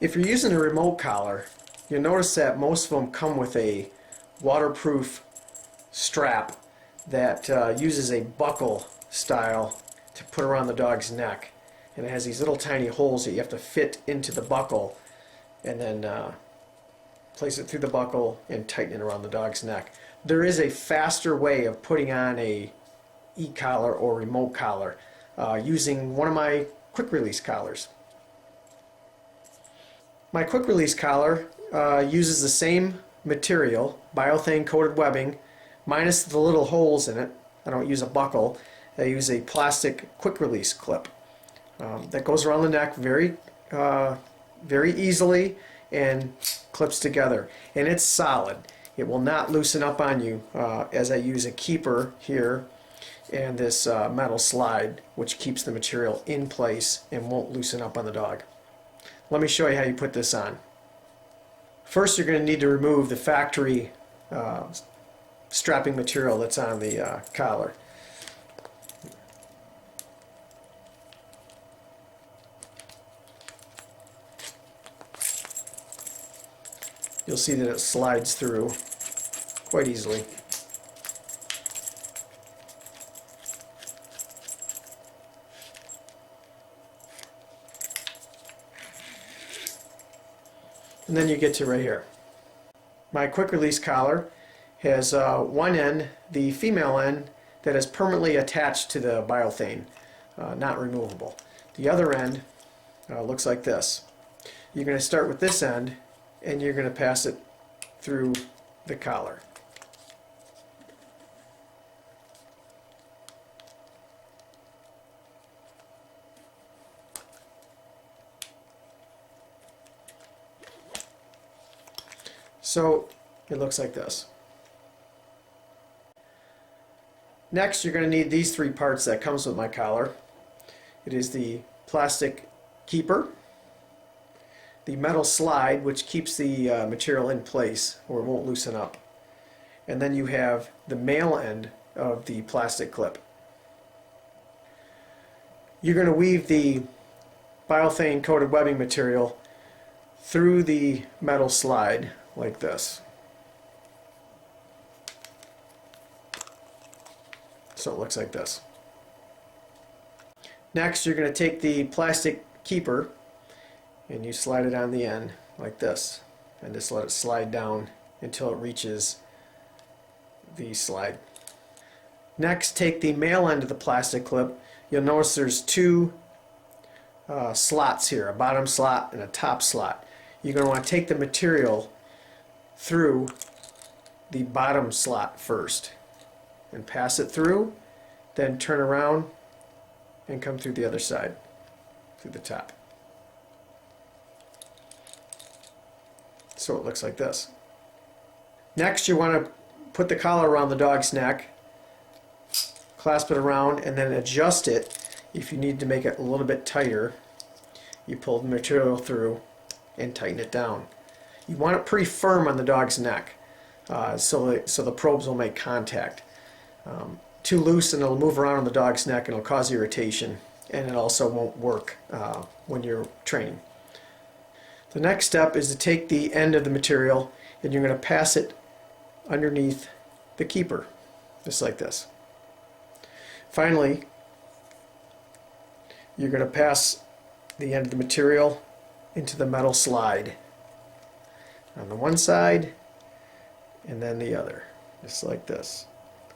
If you're using a remote collar, you'll notice that most of them come with a waterproof strap that uses a buckle style to put around the dog's neck. And it has these little tiny holes that you have to fit into the buckle and then place it through the buckle and tighten it around the dog's neck. There is a faster way of putting on a e-collar or remote collar using one of my quick release collars. My quick release collar uses the same material, biothane coated webbing, minus the little holes in it. I don't use a buckle. I use a plastic quick release clip that goes around the neck very easily and clips together. And it's solid. It will not loosen up on you as I use a keeper here and this metal slide, which keeps the material in place and won't loosen up on the dog. Let me show you how you put this on. First, you're going to need to remove the factory strapping material that's on the collar. You'll see that it slides through quite easily. And then you get to right here. My quick release collar has one end, the female end, that is permanently attached to the biothane, not removable. The other end looks like this. You're going to start with this end and you're going to pass it through the collar. So it looks like this. Next, you're going to need these three parts that comes with my collar. It is the plastic keeper, the metal slide, which keeps the material in place or it won't loosen up, and then you have the male end of the plastic clip. You're going to weave the biothane coated webbing material through the metal slide like this. So it looks like this. Next, you're going to take the plastic keeper and you slide it on the end like this and just let it slide down until it reaches the slide. Next, take the male end of the plastic clip. You'll notice there's two slots here, a bottom slot and a top slot. You're going to want to take the material through the bottom slot first and pass it through, then turn around and come through the other side, through the top. So it looks like this. Next, you want to put the collar around the dog's neck, clasp it around, and then adjust it. If you need to make it a little bit tighter, you pull the material through and tighten it down. You want it pretty firm on the dog's neck so the probes will make contact. Too loose and it'll move around on the dog's neck and it'll cause irritation, and it also won't work when you're training. The next step is to take the end of the material and you're going to pass it underneath the keeper, just like this. Finally, you're going to pass the end of the material into the metal slide on the one side and then the other, just like this.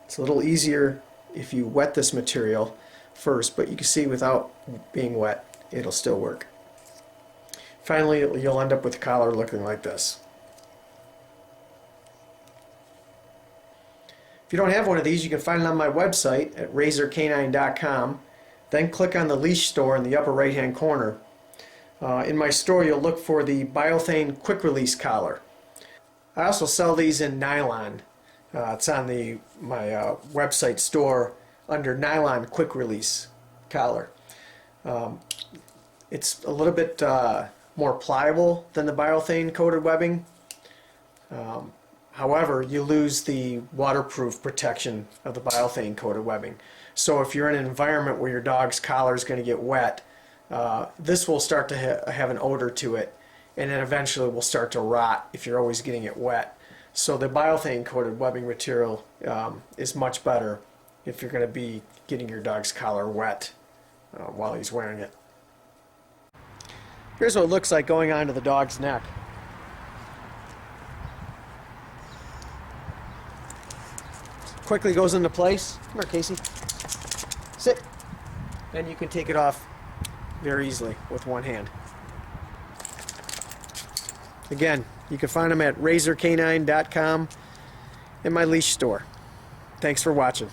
It's a little easier if you wet this material first, but you can see without being wet it'll still work. Finally, you'll end up with the collar looking like this. If you don't have one of these, you can find it on my website at razorcanine.com. Then click on the leash store in the upper right hand corner. In my store, you'll look for the Biothane quick release collar. I also sell these in nylon. It's on my website store under nylon quick release collar. It's a little bit more pliable than the Biothane coated webbing. However, you lose the waterproof protection of the Biothane coated webbing. So if you're in an environment where your dog's collar is going to get wet, this will start to have an odor to it, and then eventually will start to rot if you're always getting it wet. So the biothane coated webbing material is much better if you're going to be getting your dog's collar wet while he's wearing it. Here's what it looks like going onto the dog's neck. Quickly goes into place. Come here, Casey. Sit. And you can take it off very easily with one hand. Again, you can find them at razorcanine.com and my leash store. Thanks for watching.